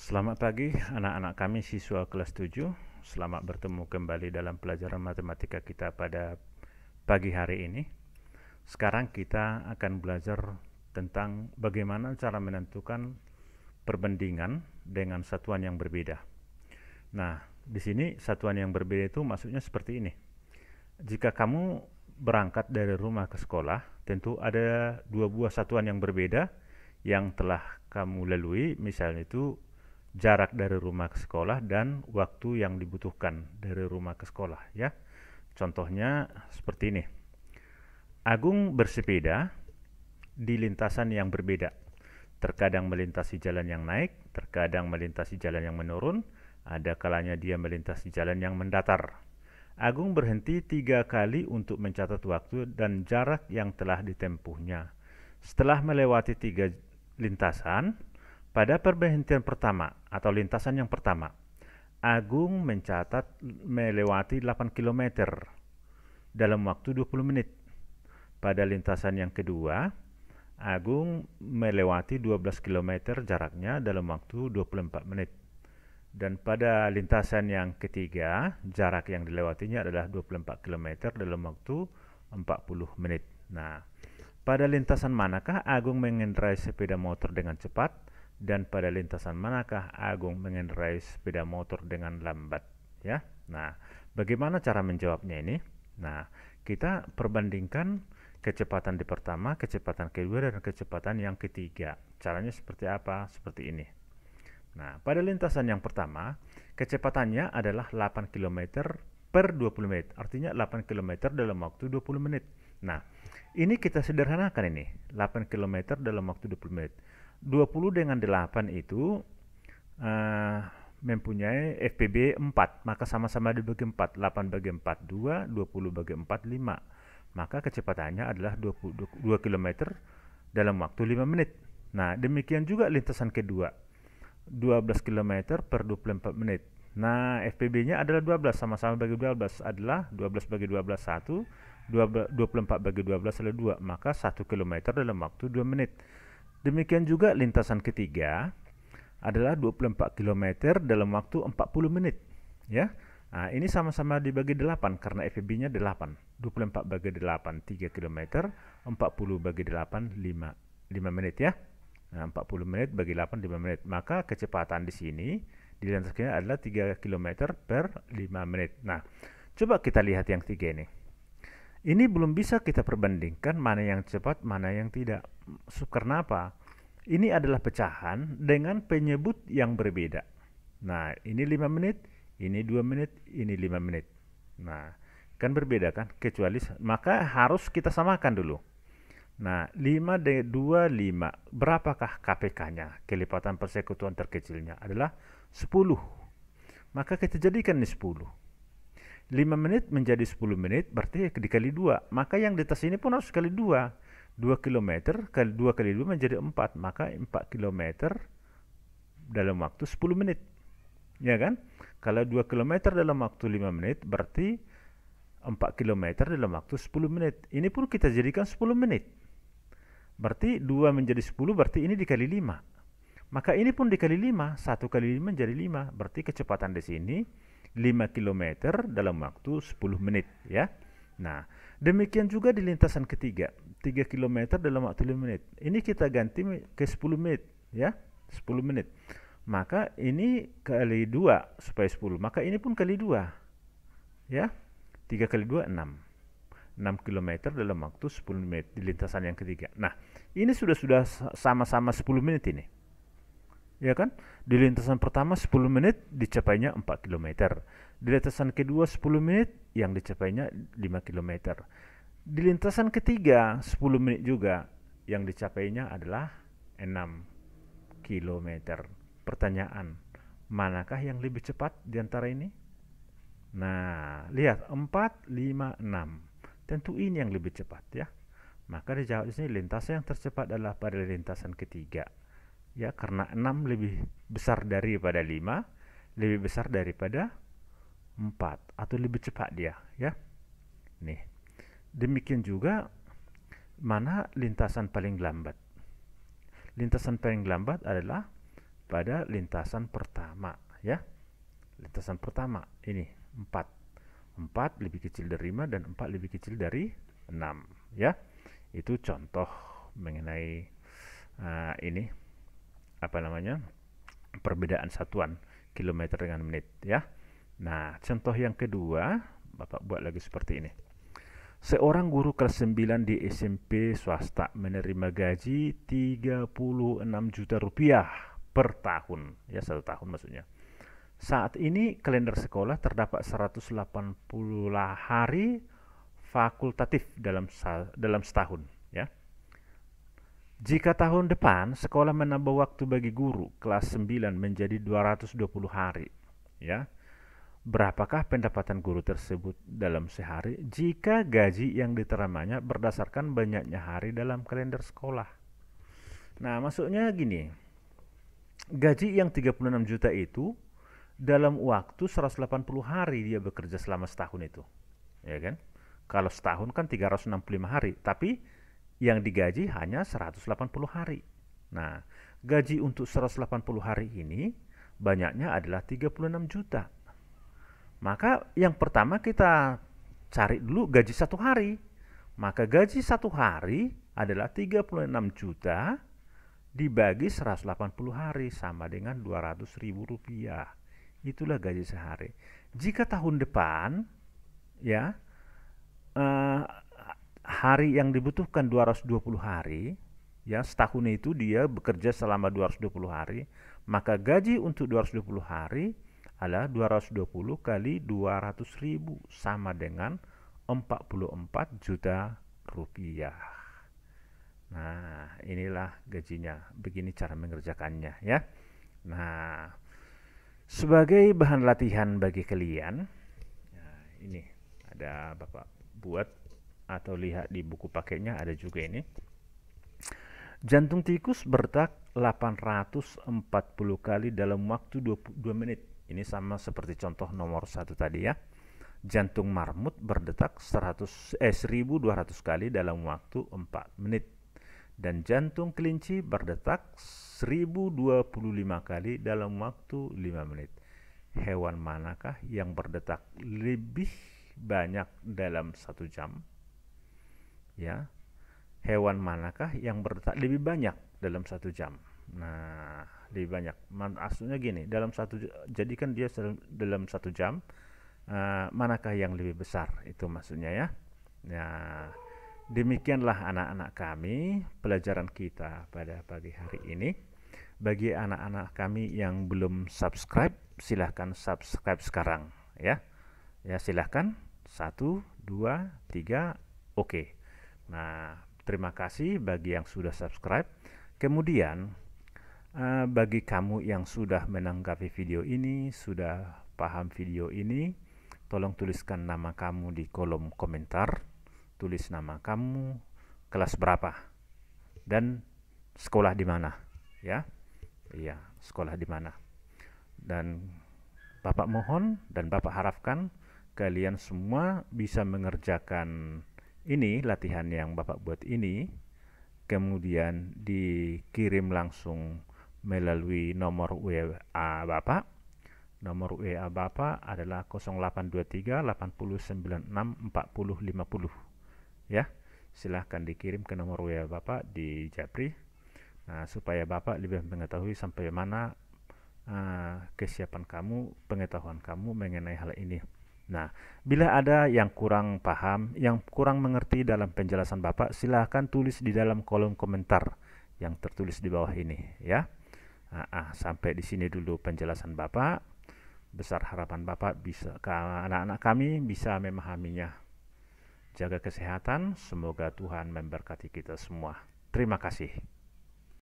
Selamat pagi anak-anak kami siswa kelas 7. Selamat bertemu kembali dalam pelajaran matematika kita pada pagi hari ini. Sekarang kita akan belajar tentang bagaimana cara menentukan perbandingan dengan satuan yang berbeda. Nah, di sini satuan yang berbeda itu maksudnya seperti ini. Jika kamu berangkat dari rumah ke sekolah, tentu ada dua buah satuan yang berbeda yang telah kamu lalui, misalnya itu jarak dari rumah ke sekolah dan waktu yang dibutuhkan dari rumah ke sekolah, ya. Contohnya seperti ini. Agung bersepeda di lintasan yang berbeda. Terkadang melintasi jalan yang naik, terkadang melintasi jalan yang menurun, ada kalanya dia melintasi jalan yang mendatar. Agung berhenti 3 kali untuk mencatat waktu dan jarak yang telah ditempuhnya. Setelah melewati 3 lintasan, pada perberhentian pertama atau lintasan yang pertama, Agung mencatat melewati 8 km dalam waktu 20 menit. Pada lintasan yang kedua, Agung melewati 12 km jaraknya dalam waktu 24 menit. Dan pada lintasan yang ketiga, jarak yang dilewatinya adalah 24 km dalam waktu 40 menit. Nah, pada lintasan manakah Agung mengendarai sepeda motor dengan cepat? Dan pada lintasan manakah Agung mengendarai sepeda motor dengan lambat? Ya. Nah, bagaimana cara menjawabnya ini? Nah, kita perbandingkan kecepatan di pertama, kecepatan kedua, dan kecepatan yang ketiga. Caranya seperti apa? Seperti ini. Nah, pada lintasan yang pertama, kecepatannya adalah 8 km per 20 menit. Artinya 8 km dalam waktu 20 menit. Nah, ini kita sederhanakan ini. 8 km dalam waktu 20 menit. 20 dengan 8 itu mempunyai FPB 4. Maka sama-sama dibagi 4. 8 bagi 4, 2. 20 bagi 4, 5. Maka kecepatannya adalah 22 km dalam waktu 5 menit. Nah, demikian juga lintasan kedua. 12 km per 24 menit. Nah, FPB-nya adalah 12, sama-sama bagi 12 adalah 12 bagi 12 1, 24 bagi 12 adalah 2, maka 1 km dalam waktu 2 menit. Demikian juga lintasan ketiga adalah 24 km dalam waktu 40 menit, ya. Nah, ini sama-sama dibagi 8 karena FPB-nya 8. 24 bagi 8 3 km, 40 bagi 8 5 menit, ya. Nah, 40 menit bagi 8 5 menit. Maka kecepatan di sini di lintasannya adalah 3 km per 5 menit. Nah, coba kita lihat yang tiga ini. Ini belum bisa kita perbandingkan mana yang cepat, mana yang tidak. Karena apa? Ini adalah pecahan dengan penyebut yang berbeda. Nah, ini 5 menit, ini 2 menit, ini 5 menit. Nah, kan berbeda kan? Kecuali, maka harus kita samakan dulu. Nah, 5 2, 5. Berapakah KPK-nya? Kelipatan persekutuan terkecilnya adalah 10. Maka kita jadikan ini 10. 5 menit menjadi 10 menit, berarti dikali 2. Maka yang di atas ini pun harus kali 2. 2 km kali 2 kali 2 menjadi 4. Maka 4 km dalam waktu 10 menit. Ya kan? Kalau 2 km dalam waktu 5 menit, berarti 4 km dalam waktu 10 menit. Ini pun kita jadikan 10 menit. Berarti 2 menjadi 10, berarti ini dikali 5. Maka ini pun dikali 5, 1 kali 5 menjadi 5. Berarti kecepatan di sini 5 km dalam waktu 10 menit, ya. Nah, demikian juga di lintasan ketiga, 3 km dalam waktu 5 menit. Ini kita ganti ke 10 menit, ya. 10 menit. Maka ini kali 2 supaya 10. Maka ini pun kali 2. Ya. 3 kali 2 6. 6 km dalam waktu 10 menit di lintasan yang ketiga. Nah, ini sudah sama-sama 10 menit ini. Ya kan? Di lintasan pertama 10 menit dicapainya 4 km. Di lintasan kedua 10 menit yang dicapainya 5 km. Di lintasan ketiga 10 menit juga yang dicapainya adalah 6 km. Pertanyaan, manakah yang lebih cepat di antara ini? Nah, lihat 4 5 6. Tentu ini yang lebih cepat, ya. Maka dijawab di sini lintasan yang tercepat adalah pada lintasan ketiga. Ya, karena 6 lebih besar daripada 5, lebih besar daripada 4 atau lebih cepat dia, ya. Nih. Demikian juga mana lintasan paling lambat. Lintasan paling lambat adalah pada lintasan pertama, ya. Lintasan pertama ini 4. 4 lebih kecil dari 5 dan 4 lebih kecil dari 6, ya. Itu contoh mengenai ini apa namanya? Perbedaan satuan kilometer dengan menit, ya. Nah, contoh yang kedua, Bapak buat lagi seperti ini. Seorang guru kelas 9 di SMP swasta menerima gaji 36 juta rupiah per tahun, ya 1 tahun maksudnya. Saat ini kalender sekolah terdapat 180 hari fakultatif dalam setahun, ya. Jika tahun depan sekolah menambah waktu bagi guru kelas 9 menjadi 220 hari, ya. Berapakah pendapatan guru tersebut dalam sehari jika gaji yang diterimanya berdasarkan banyaknya hari dalam kalender sekolah? Nah, maksudnya gini. Gaji yang 36 juta itu dalam waktu 180 hari dia bekerja selama setahun itu. Ya kan? Kalau setahun kan 365 hari, tapi yang digaji hanya 180 hari. Nah, gaji untuk 180 hari ini banyaknya adalah 36 juta. Maka yang pertama kita cari dulu gaji 1 hari. Maka gaji 1 hari adalah 36 juta dibagi 180 hari sama dengan 200.000 rupiah. Itulah gaji sehari. Jika tahun depan, ya, hari yang dibutuhkan 220 hari, ya, setahun itu dia bekerja selama 220 hari, maka gaji untuk 220 hari adalah 220 kali 200.000 sama dengan 44 juta rupiah. Nah, inilah gajinya. Begini cara mengerjakannya, ya. Nah, sebagai bahan latihan bagi kalian, nah, ini ada Bapak buat atau lihat di buku paketnya ada juga ini. Jantung tikus berdetak 840 kali dalam waktu 22 menit. Ini sama seperti contoh nomor 1 tadi, ya. Jantung marmut berdetak 1200 kali dalam waktu 4 menit. Dan jantung kelinci berdetak 1025 kali dalam waktu 5 menit. Hewan manakah yang berdetak lebih banyak dalam 1 jam? Ya. Hewan manakah yang berdetak lebih banyak dalam 1 jam? Nah, lebih banyak. Maksudnya gini, jadi kan dia dalam 1 jam, manakah yang lebih besar? Itu maksudnya, ya. Nah, demikianlah anak-anak kami pelajaran kita pada pagi hari ini. Bagi anak-anak kami yang belum subscribe, silahkan subscribe sekarang, ya. Ya, silahkan. 1, 2, 3, oke. Nah, terima kasih bagi yang sudah subscribe. Kemudian bagi kamu yang sudah menanggapi video ini, sudah paham video ini, tolong tuliskan nama kamu di kolom komentar. Tulis nama kamu, kelas berapa, dan sekolah di mana, ya. Iya, sekolah di mana. Dan Bapak mohon dan Bapak harapkan kalian semua bisa mengerjakan ini, latihan yang Bapak buat ini, kemudian dikirim langsung melalui nomor WA Bapak. Nomor WA Bapak adalah 0823 8096 4050. Ya, silahkan dikirim ke nomor WA Bapak di Japri. Nah, supaya Bapak lebih mengetahui sampai mana kesiapan kamu, pengetahuan kamu mengenai hal ini. Nah, bila ada yang kurang paham, yang kurang mengerti dalam penjelasan Bapak, silahkan tulis di dalam kolom komentar yang tertulis di bawah ini, ya. Sampai di sini dulu penjelasan Bapak. Besar harapan Bapak bisa anak-anak kami bisa memahaminya. Jaga kesehatan, semoga Tuhan memberkati kita semua. Terima kasih.